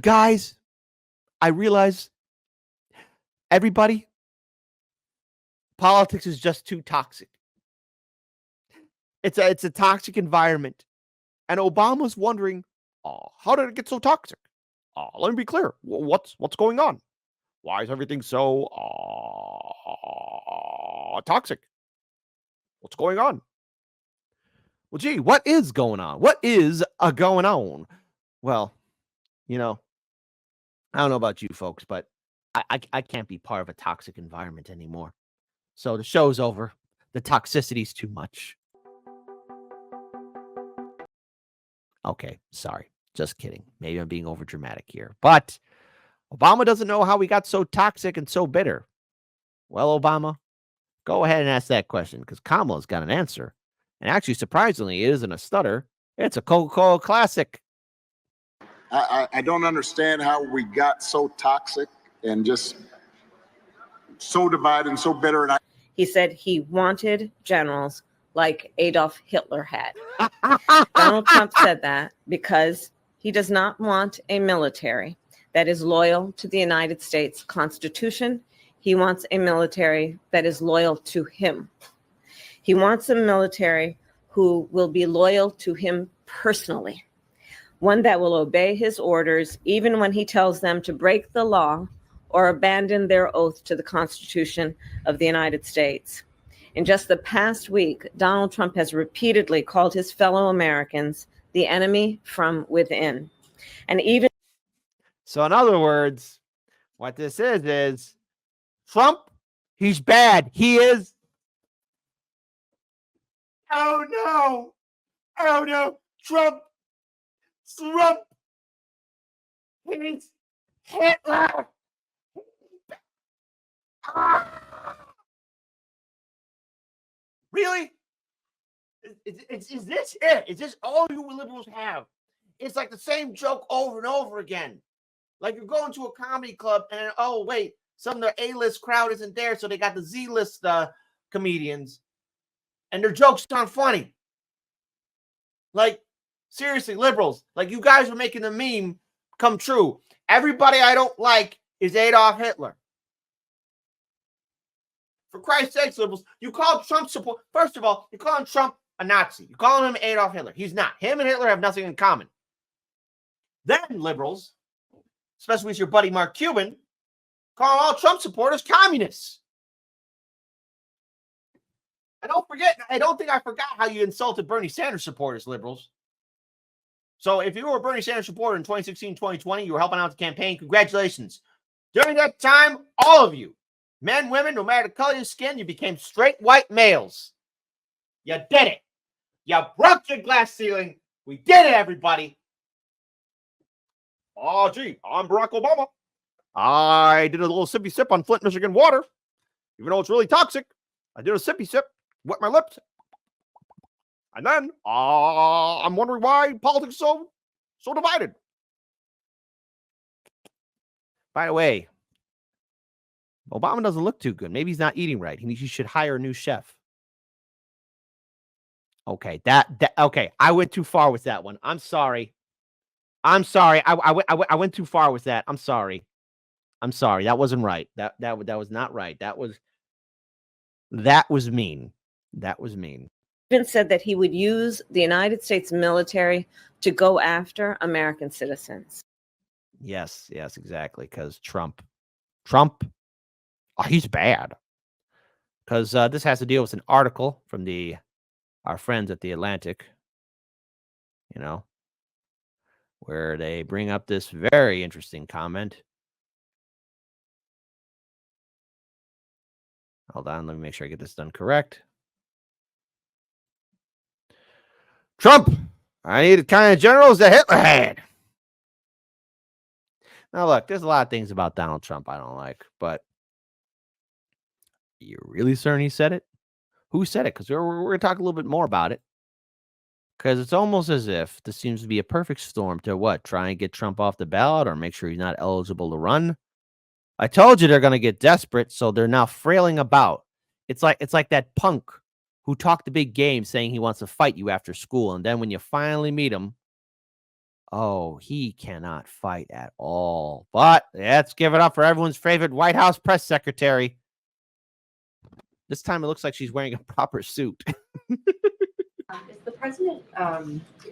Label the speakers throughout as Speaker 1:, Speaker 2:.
Speaker 1: guys, I realize everybody, politics is just too toxic. It's a toxic environment. And Obama's wondering, how did it get so toxic? Let me be clear. What's going on? Why is everything so toxic? What's going on? Well, gee, what is going on? What is going on? Well, I don't know about you folks, but I can't be part of a toxic environment anymore. So the show's over. The toxicity's too much. Okay, sorry. Just kidding. Maybe I'm being overdramatic here. But Obama doesn't know how we got so toxic and so bitter. Well, Obama, go ahead and ask that question because Kamala's got an answer. And actually, surprisingly, it isn't a stutter. It's a Coca-Cola classic.
Speaker 2: I don't understand how we got so toxic and just so divided and so bitter.
Speaker 3: He said he wanted generals like Adolf Hitler had. Donald Trump said that because he does not want a military that is loyal to the United States Constitution. He wants a military that is loyal to him. He wants a military who will be loyal to him personally, one that will obey his orders even when he tells them to break the law or abandon their oath to the Constitution of the United States. In just the past week, Donald Trump has repeatedly called his fellow Americans the enemy from within. And even
Speaker 1: so, in other words, what this is Trump, he's bad. He is. Oh no. Oh no. Trump. He's Hitler. Really? Is this it? Is this all you liberals have? It's like the same joke over and over again. Like you're going to a comedy club and, oh, wait, some of their A-list crowd isn't there, so they got the Z-list comedians, and their jokes aren't funny. Like, seriously, liberals, like you guys are making the meme come true. Everybody I don't like is Adolf Hitler. For Christ's sakes, liberals, you call Trump support. First of all, you call Trump a Nazi. You call him Adolf Hitler. He's not. Him and Hitler have nothing in common. Then liberals, especially with your buddy Mark Cuban, call all Trump supporters communists. And don't forget, I don't think I forgot how you insulted Bernie Sanders supporters, liberals. So if you were a Bernie Sanders supporter in 2016, 2020, you were helping out the campaign, congratulations. During that time, all of you, men, women, no matter the color of your skin, you became straight white males. You did it. You broke your glass ceiling. We did it, everybody. Oh, gee, I'm Barack Obama. I did a little sippy sip on Flint, Michigan water. Even though it's really toxic, I did a sippy sip, wet my lips. And then I'm wondering why politics is so divided. By the way, Obama doesn't look too good. Maybe he's not eating right. He should hire a new chef. Okay, okay. I went too far with that one. I'm sorry. I went too far with that. I'm sorry. That wasn't right. That was not right. That was mean. That was mean.
Speaker 3: Even said that he would use the United States military to go after American citizens.
Speaker 1: Yes, exactly. Because Trump, he's bad. Because this has to deal with an article from our friends at The Atlantic, where they bring up this very interesting comment. Hold on, let me make sure I get this done correct. Trump, I need the kind of generals that Hitler had. Now, look, there's a lot of things about Donald Trump I don't like, but are you really certain he said it? Who said it? Because we're going to talk a little bit more about it. Because it's almost as if this seems to be a perfect storm to what? Try and get Trump off the ballot or make sure he's not eligible to run. I told you they're going to get desperate, so they're now frailing about. It's like that punk who talked a big game saying he wants to fight you after school, and then when you finally meet him, Oh, he cannot fight at all. But let's give it up for everyone's favorite White House press secretary. This time it looks like she's wearing a proper suit.
Speaker 4: Is the president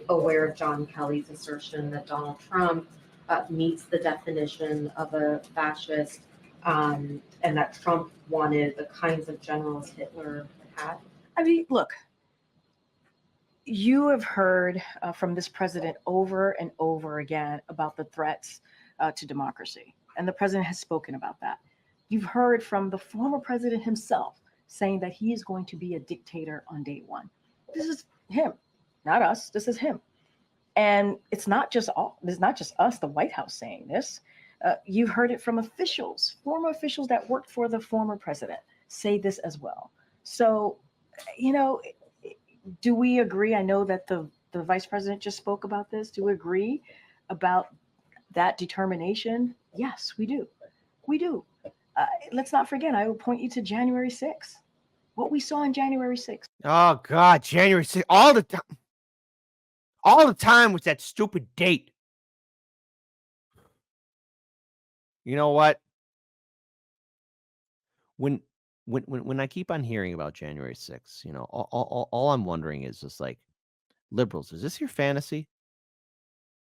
Speaker 4: aware of John Kelly's assertion that Donald Trump meets the definition of a fascist, and that Trump wanted the kinds of generals Hitler had?
Speaker 5: I mean, look, you have heard from this president over and over again about the threats to democracy, and the president has spoken about that. You've heard from the former president himself saying that he is going to be a dictator on day one. This is him, not us. This is him. And it's not just us, the White House, saying this. You've heard it from officials, former officials that worked for the former president say this as well. So, do we agree? I know that the vice president just spoke about this. Do we agree about that determination? Yes, we do. We do. Let's not forget, I will point you to January 6th. What we saw on January 6th.
Speaker 1: Oh, God, January 6th. All the time. All the time with that stupid date. You know what? When I keep on hearing about January 6th, all I'm wondering is just like, liberals, is this your fantasy?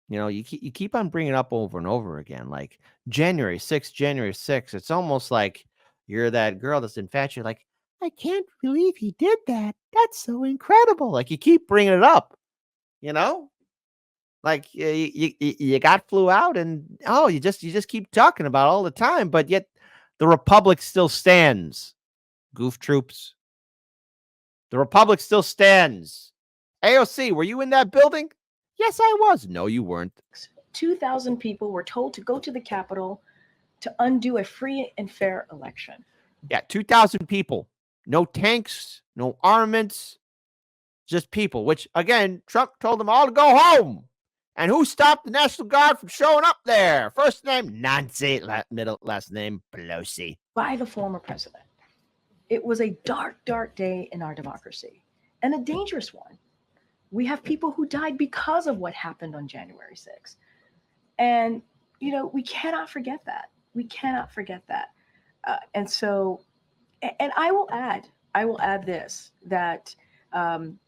Speaker 1: You keep on bringing it up over and over again, like January 6th, January 6th. It's almost like you're that girl that's infatuated, like, I can't believe he did that. That's so incredible. Like, you keep bringing it up, like you got flew out, and you just keep talking about it all the time, but yet the Republic still stands. Goof troops. The Republic still stands. AOC, were you in that building? Yes, I was. No, you weren't.
Speaker 5: 2,000 people were told to go to the Capitol to undo a free and fair election.
Speaker 1: Yeah, 2,000 people. No tanks, no armaments, just people, which, again, Trump told them all to go home. And who stopped the National Guard from showing up there? First name, Nancy. Last name, Pelosi.
Speaker 5: By the former president. It was a dark, dark day in our democracy, and a dangerous one. We have people who died because of what happened on January 6th. And, we cannot forget that. We cannot forget that. And so, and I will add this, that, and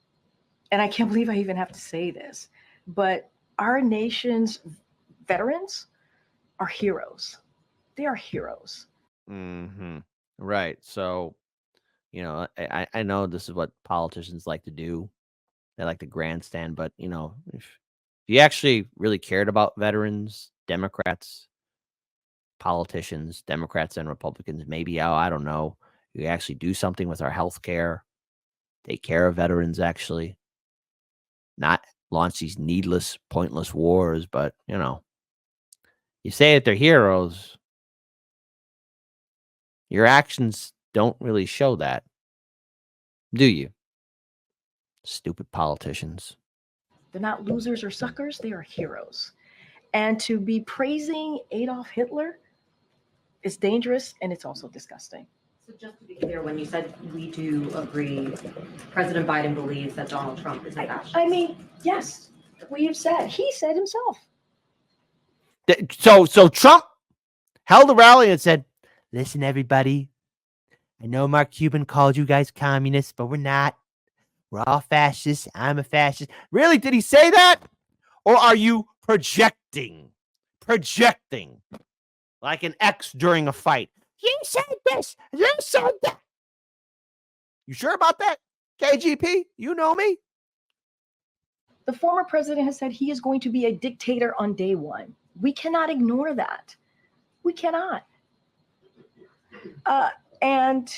Speaker 5: I can't believe I even have to say this, but our nation's veterans are heroes. They are heroes.
Speaker 1: Mm-hmm. Right. So, I know this is what politicians like to do. They like to grandstand, but, if you actually really cared about veterans, Democrats, politicians, Democrats and Republicans, maybe, I don't know, you actually do something with our health care, take care of veterans, actually, not launch these needless, pointless wars, but, you say that they're heroes, your actions don't really show that, do you? Stupid politicians.
Speaker 5: They're not losers or suckers, they are heroes. And to be praising Adolf Hitler is dangerous, and it's also disgusting.
Speaker 4: So just to be clear, when you said we do agree, President Biden believes that Donald Trump is a fascist.
Speaker 5: I mean, yes, he said himself.
Speaker 1: So Trump held a rally and said, listen, everybody, I know Mark Cuban called you guys communists, but we're not. We're all fascists. I'm a fascist. Really? Did he say that? Or are you projecting? Projecting. Like an ex during a fight. You said this. You said that. You sure about that? KGP? You know me.
Speaker 5: The former president has said he is going to be a dictator on day one. We cannot ignore that. We cannot. And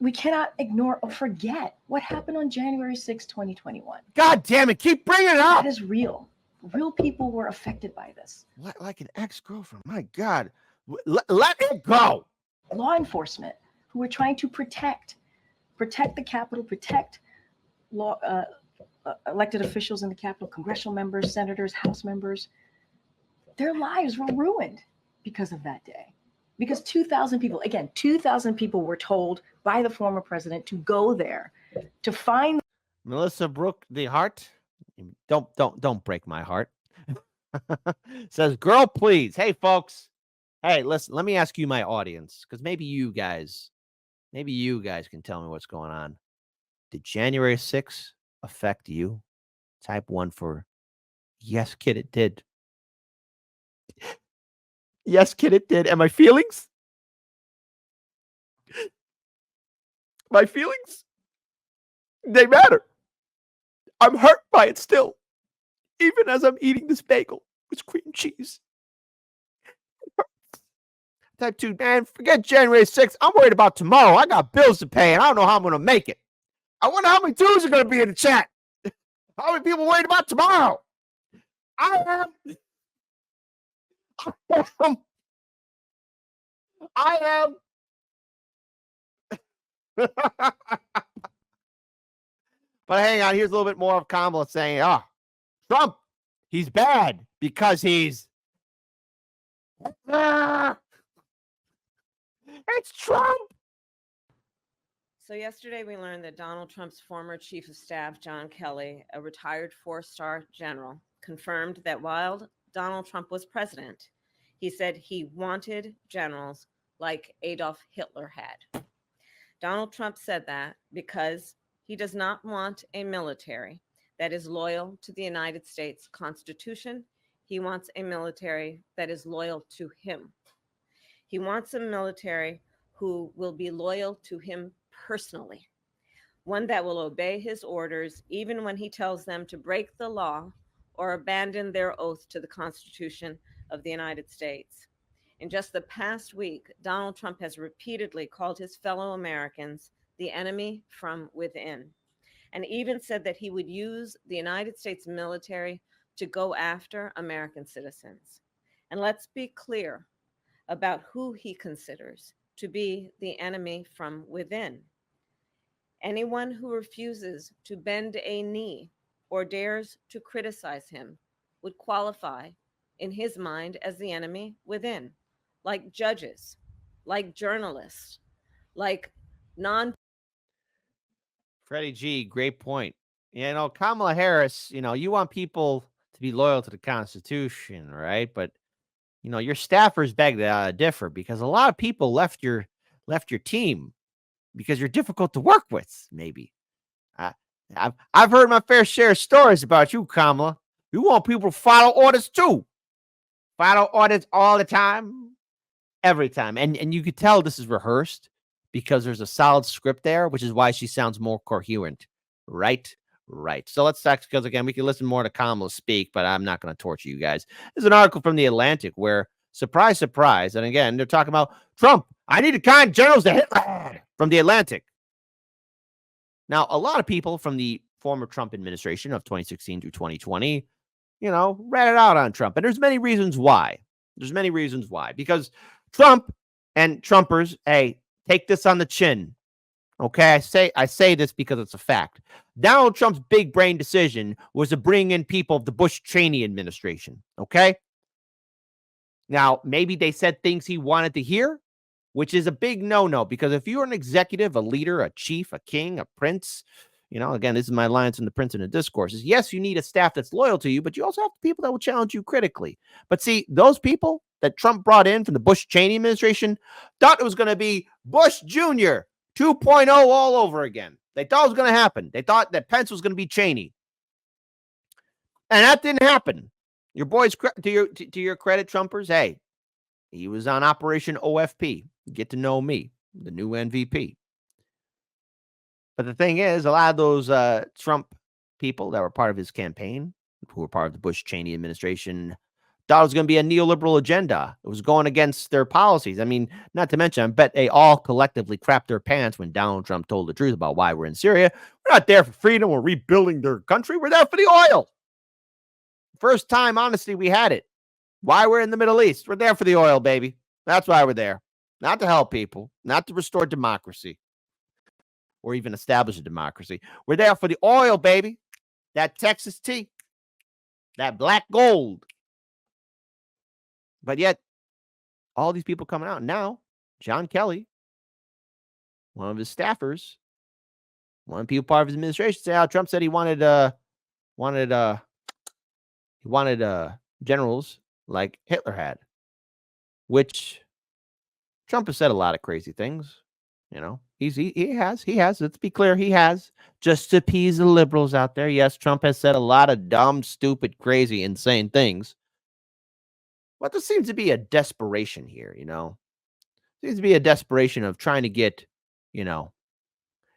Speaker 5: we cannot ignore or forget what happened on January 6, 2021.
Speaker 1: God damn it. Keep bringing it up.
Speaker 5: That is real. Real people were affected by this.
Speaker 1: Like an ex-girlfriend. My God. Let it go.
Speaker 5: Law enforcement who were trying to protect the Capitol, protect elected officials in the Capitol, congressional members, senators, House members. Their lives were ruined because of that day. Because 2,000 people were told by the former president to go there to find
Speaker 1: Melissa Brooke, the heart. Don't break my heart.
Speaker 6: Says, girl, please. Hey, folks. Hey, listen, let me ask you, my audience, because maybe you guys can tell me what's going on. Did January 6th affect you? Type 1 for yes, kid, it did. Yes, kid, it did. And my feelings? My feelings? They matter. I'm hurt by it still, even as I'm eating this bagel with cream cheese. Type 2, man, forget January 6th. I'm worried about tomorrow. I got bills to pay, and I don't know how I'm going to make it. I wonder how many twos are going to be in the chat. How many people worried about tomorrow? I am. But hang on, here's a little bit more of Kamala saying, Trump, he's bad because he's. It's Trump.
Speaker 3: So yesterday we learned that Donald Trump's former chief of staff, John Kelly, a retired 4-star general, confirmed that while Donald Trump was president, he said he wanted generals like Adolf Hitler had. Donald Trump said that because he does not want a military that is loyal to the United States Constitution. He wants a military that is loyal to him. He wants a military who will be loyal to him personally, one that will obey his orders even when he tells them to break the law or abandon their oath to the Constitution of the United States. In just the past week, Donald Trump has repeatedly called his fellow Americans the enemy from within, and even said that he would use the United States military to go after American citizens. And let's be clear about who he considers to be the enemy from within. Anyone who refuses to bend a knee or dares to criticize him would qualify, in his mind, as the enemy within, like judges, like journalists, like
Speaker 6: Freddie G, great point. Kamala Harris, you want people to be loyal to the Constitution, right? But your staffers beg to differ because a lot of people left your team because you're difficult to work with. Maybe I've heard my fair share of stories about you, Kamala. You want people to follow orders too. Follow orders all the time, every time, and you could tell this is rehearsed because there's a solid script there, which is why she sounds more coherent. Right. So let's talk, because again, we can listen more to Kamala speak, but I'm not going to torture you guys. There's an article from The Atlantic where, surprise, surprise, and again, they're talking about Trump. I need the kind of generals that Hitler from The Atlantic. Now, a lot of people from the former Trump administration of 2016 through 2020, ran it out on Trump. And there's many reasons why. Because Trump and Trumpers, hey, take this on the chin. Okay, I say this because it's a fact. Donald Trump's big brain decision was to bring in people of the Bush-Cheney administration. Okay? Now, maybe they said things he wanted to hear, which is a big no-no, because if you're an executive, a leader, a chief, a king, a prince, again, this is my alliance in the Prince in the Discourses. Yes, you need a staff that's loyal to you, but you also have people that will challenge you critically. But see, those people that Trump brought in from the Bush-Cheney administration thought it was going to be Bush Jr. 2.0 all over again. They thought it was going to happen. They thought that Pence was going to be Cheney. And that didn't happen. Your boys, to your credit, Trumpers, hey, he was on Operation OFP. Get to know me, the new MVP. But the thing is, a lot of those Trump people that were part of his campaign, who were part of the Bush-Cheney administration, thought it was going to be a neoliberal agenda. It was going against their policies. I mean, not to mention, I bet they all collectively crapped their pants when Donald Trump told the truth about why we're in Syria. We're not there for freedom. We're rebuilding their country. We're there for the oil. First time, honestly, we had it. Why we're in the Middle East. We're there for the oil, baby. That's why we're there. Not to help people. Not to restore democracy. Or even establish a democracy. We're there for the oil, baby. That Texas tea. That black gold. But yet, all these people coming out now, John Kelly, one of his staffers, one of the people part of his administration, say how Trump said he wanted generals like Hitler had, which Trump has said a lot of crazy things. You know, he has. Let's be clear, he has, just to appease the liberals out there. Yes, Trump has said a lot of dumb, stupid, crazy, insane things. But there seems to be a desperation here. You know, seems to be a desperation of trying to get, you know,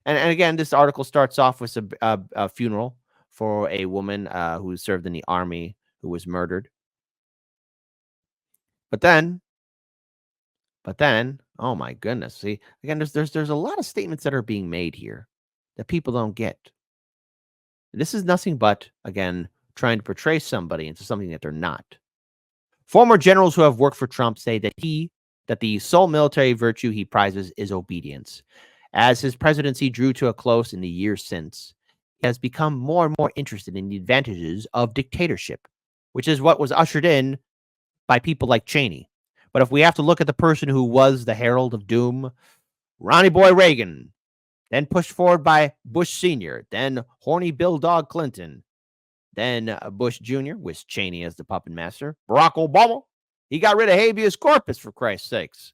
Speaker 6: and again, this article starts off with a funeral for a woman who served in the army who was murdered. But then, oh my goodness! See, again, there's a lot of statements that are being made here that people don't get. This is nothing but, again, trying to portray somebody into something that they're not. Former generals who have worked for Trump say that the sole military virtue he prizes is obedience. As his presidency drew to a close in the years since, he has become more and more interested in the advantages of dictatorship, which is what was ushered in by people like Cheney. But if we have to look at the person who was the herald of doom, Ronnie Boy Reagan, then pushed forward by Bush Sr., then horny Bill Dog Clinton, then Bush Jr. with Cheney as the puppet master, Barack Obama, he got rid of habeas corpus, for Christ's sakes.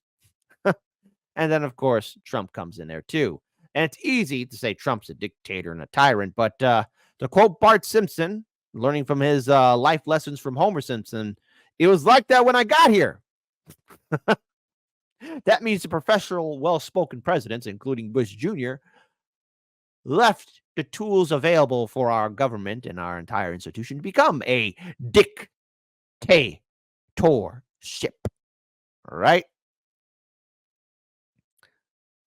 Speaker 6: And then, of course, Trump comes in there too. And it's easy to say Trump's a dictator and a tyrant, but to quote Bart Simpson, learning from his life lessons from Homer Simpson, it was like that when I got here. That means the professional, well-spoken presidents, including Bush Jr., left the tools available for our government and our entire institution to become a dictatorship. All right?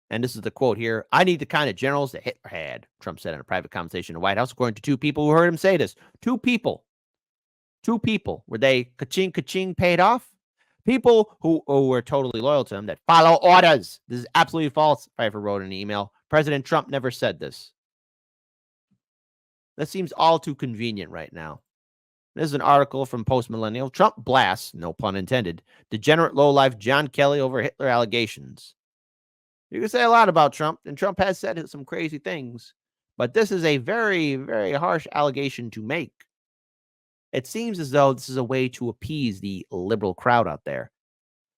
Speaker 6: And this is the quote here. I need the kind of generals that Hitler had, Trump said in a private conversation in the White House, according to two people who heard him say this. Two people. Were they ka-ching, ka-ching paid off? People who were totally loyal to him, that follow orders. This is absolutely false. Pfeiffer wrote in an email. President Trump never said this. That seems all too convenient right now. This is an article from Post Millennial. Trump blasts, no pun intended, degenerate lowlife John Kelly over Hitler allegations. You can say a lot about Trump, and Trump has said some crazy things, but this is a very, very harsh allegation to make. It seems as though this is a way to appease the liberal crowd out there.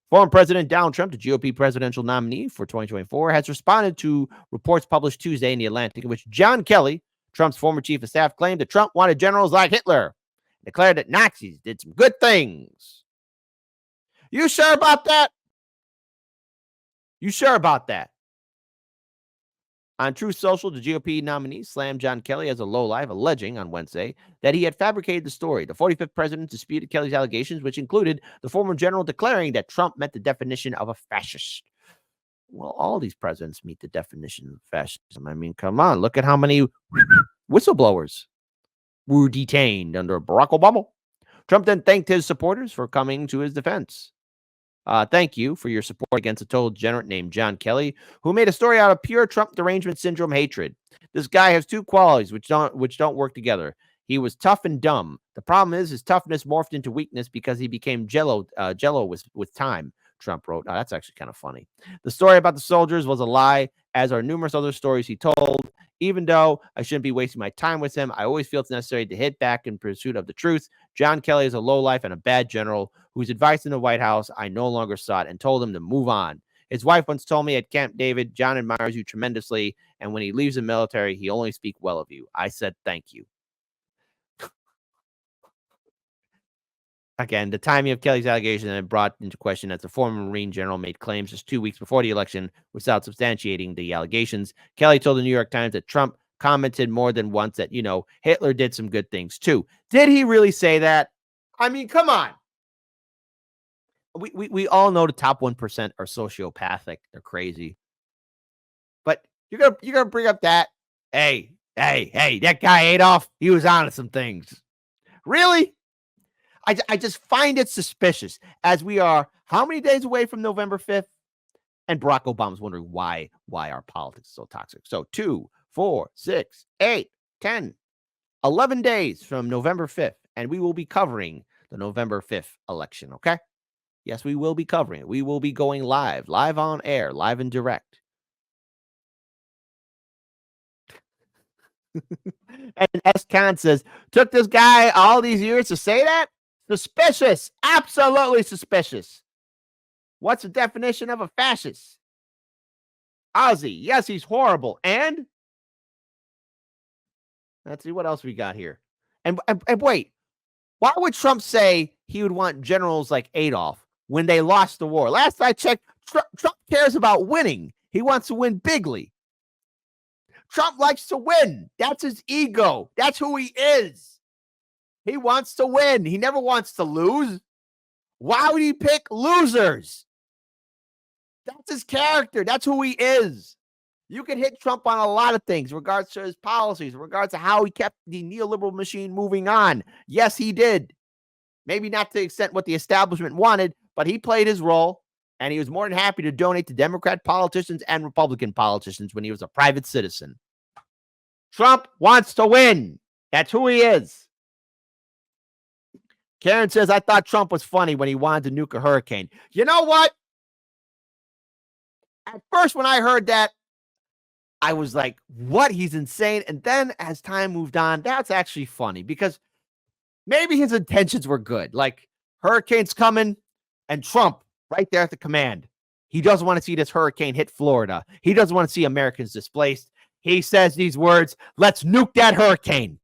Speaker 6: Former President Donald Trump, the GOP presidential nominee for 2024, has responded to reports published Tuesday in The Atlantic in which John Kelly, Trump's former chief of staff, claimed that Trump wanted generals like Hitler, declared that Nazis did some good things. You sure about that? On Truth Social, the GOP nominee slammed John Kelly as a lowlife, alleging on Wednesday that he had fabricated the story. The 45th president disputed Kelly's allegations, which included the former general declaring that Trump met the definition of a fascist. Well, all these presidents meet the definition of fascism. I mean, come on, look at how many whistleblowers were detained under Barack Obama. Trump then thanked his supporters for coming to his defense. Thank you for your support against a total degenerate named John Kelly, who made a story out of pure Trump derangement syndrome hatred. This guy has two qualities which don't work together. He was tough and dumb. The problem is his toughness morphed into weakness because he became jello with time, Trump wrote. Oh, that's actually kind of funny. The story about the soldiers was a lie, as are numerous other stories he told. Even though I shouldn't be wasting my time with him, I always feel it's necessary to hit back in pursuit of the truth. John Kelly is a lowlife and a bad general whose advice in the White House I no longer sought, and told him to move on. His wife once told me at Camp David, John admires you tremendously, and when he leaves the military, he only speak well of you. I said thank you. Again, the timing of Kelly's allegation had brought into question as the former Marine general made claims just 2 weeks before the election without substantiating the allegations. Kelly told the New York Times that Trump commented more than once that, Hitler did some good things too. Did he really say that? I mean, come on. We all know the top 1% are sociopathic. They're crazy. But you're gonna bring up that, hey, that guy Adolf, he was on to some things. Really? I just find it suspicious, as we are how many days away from November 5th? And Barack Obama's wondering why our politics is so toxic. So 2, 4, 6, 8, 10, 11 days from November 5th, and we will be covering the November 5th election, okay? Yes, we will be covering it. We will be going live on air, live and direct. And S. Khan says, took this guy all these years to say that? Suspicious. Absolutely suspicious. What's the definition of a fascist? Ozzy. Yes, he's horrible. And let's see what else we got here. And wait, why would Trump say he would want generals like Adolf when they lost the war? Last I checked, Trump cares about winning. He wants to win bigly. Trump likes to win. That's his ego. That's who he is. He wants to win. He never wants to lose. Why would he pick losers? That's his character. That's who he is. You can hit Trump on a lot of things in regards to his policies, in regards to how he kept the neoliberal machine moving on. Yes, he did. Maybe not to the extent what the establishment wanted, but he played his role, and he was more than happy to donate to Democrat politicians and Republican politicians when he was a private citizen. Trump wants to win. That's who he is. Karen says, I thought Trump was funny when he wanted to nuke a hurricane. You know what? At first, when I heard that, I was like, what? He's insane. And then as time moved on, that's actually funny because maybe his intentions were good. Like, hurricane's coming and Trump right there at the command. He doesn't want to see this hurricane hit Florida. He doesn't want to see Americans displaced. He says these words, let's nuke that hurricane.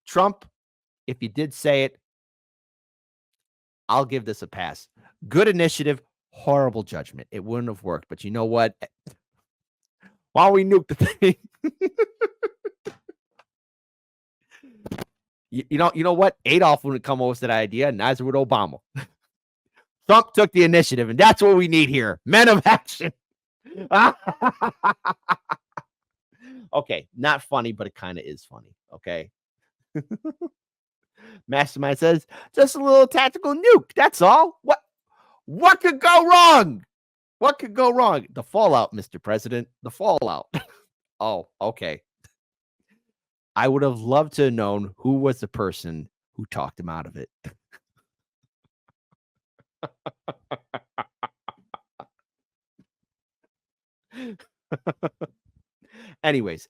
Speaker 6: Trump, if you did say it, I'll give this a pass. Good initiative, horrible judgment. It wouldn't have worked. But you know what? Why don't we nuke the thing? you know what? Adolf wouldn't come up with that idea, neither would Obama. Trump took the initiative, and that's what we need here. Men of action. Okay, not funny, but it kind of is funny. Okay. Mastermind says, just a little tactical nuke. That's all. What could go wrong? What could go wrong? The fallout, Mr. President. The fallout. Oh, okay. I would have loved to have known who was the person who talked him out of it. Anyways,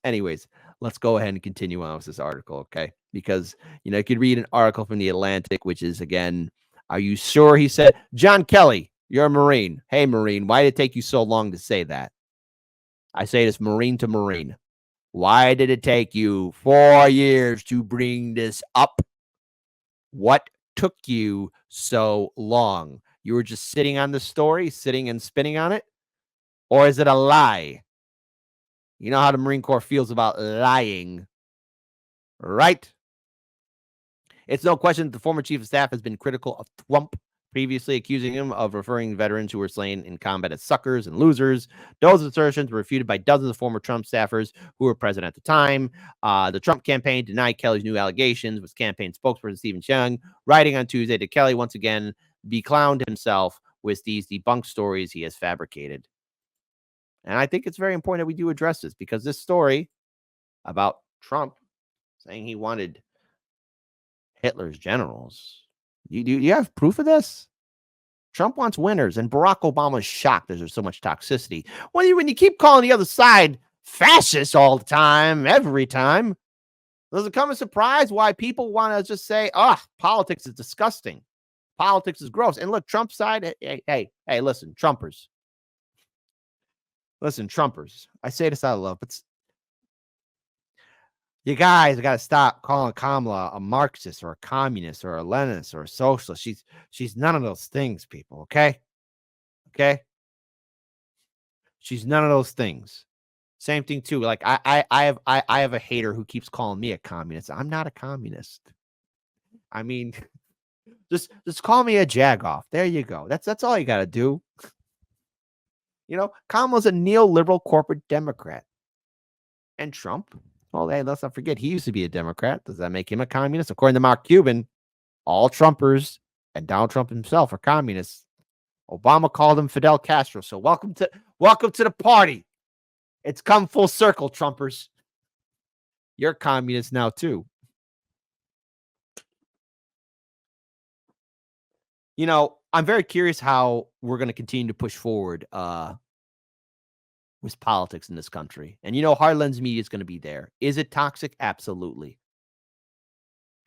Speaker 6: let's go ahead and continue on with this article, okay? Because, you could read an article from The Atlantic, which is, again, are you sure? He said, John Kelly, you're a Marine. Hey, Marine, why did it take you so long to say that? I say this Marine to Marine. Why did it take you 4 years to bring this up? What took you so long? You were just sitting on the story, sitting and spinning on it? Or is it a lie? You know how the Marine Corps feels about lying, right? It's no question that the former chief of staff has been critical of Trump, previously accusing him of referring veterans who were slain in combat as suckers and losers. Those assertions were refuted by dozens of former Trump staffers who were present at the time. The Trump campaign denied Kelly's new allegations, with campaign spokesperson Stephen Chung writing on Tuesday that Kelly once again beclowned himself with these debunked stories he has fabricated. And I think it's very important that we do address this, because this story about Trump saying he wanted Hitler's generals, you have proof of this? Trump wants winners, and Barack Obama is shocked there's so much toxicity. When you keep calling the other side fascist all the time, every time, does it come as a surprise why people want to just say, politics is disgusting. Politics is gross. And look, Trump's side, hey, listen, Trumpers. Listen, Trumpers, I say this out of love, but you guys got to stop calling Kamala a Marxist or a communist or a Leninist or a socialist. She's none of those things, people. Okay. She's none of those things. Same thing too. Like I have a hater who keeps calling me a communist. I'm not a communist. I mean, just call me a jagoff. There you go. That's all you got to do. Kamala's a neoliberal corporate Democrat. And Trump, well, hey, let's not forget, he used to be a Democrat. Does that make him a communist? According to Mark Cuban, all Trumpers and Donald Trump himself are communists. Obama called him Fidel Castro. So welcome to the party. It's come full circle, Trumpers. You're communists now, too. I'm very curious how we're going to continue to push forward with politics in this country. And Hard Lens Media is going to be there. Is it toxic? Absolutely.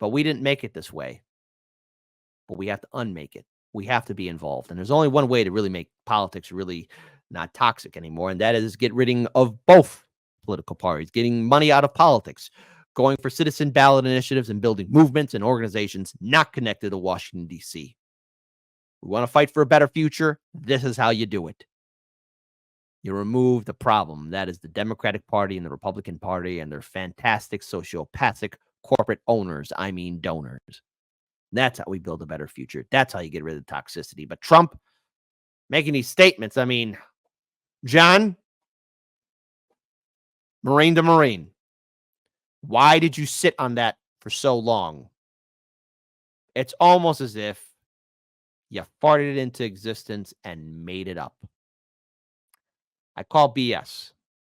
Speaker 6: But we didn't make it this way. But we have to unmake it. We have to be involved. And there's only one way to really make politics really not toxic anymore, and that is get rid of both political parties, getting money out of politics, going for citizen ballot initiatives, and building movements and organizations not connected to Washington, D.C. We want to fight for a better future. This is how you do it. You remove the problem. That is the Democratic Party and the Republican Party and their fantastic sociopathic corporate owners. I mean donors. That's how we build a better future. That's how you get rid of the toxicity. But Trump making these statements, I mean, John, Marine to Marine, why did you sit on that for so long? It's almost as if you farted it into existence and made it up. I call BS.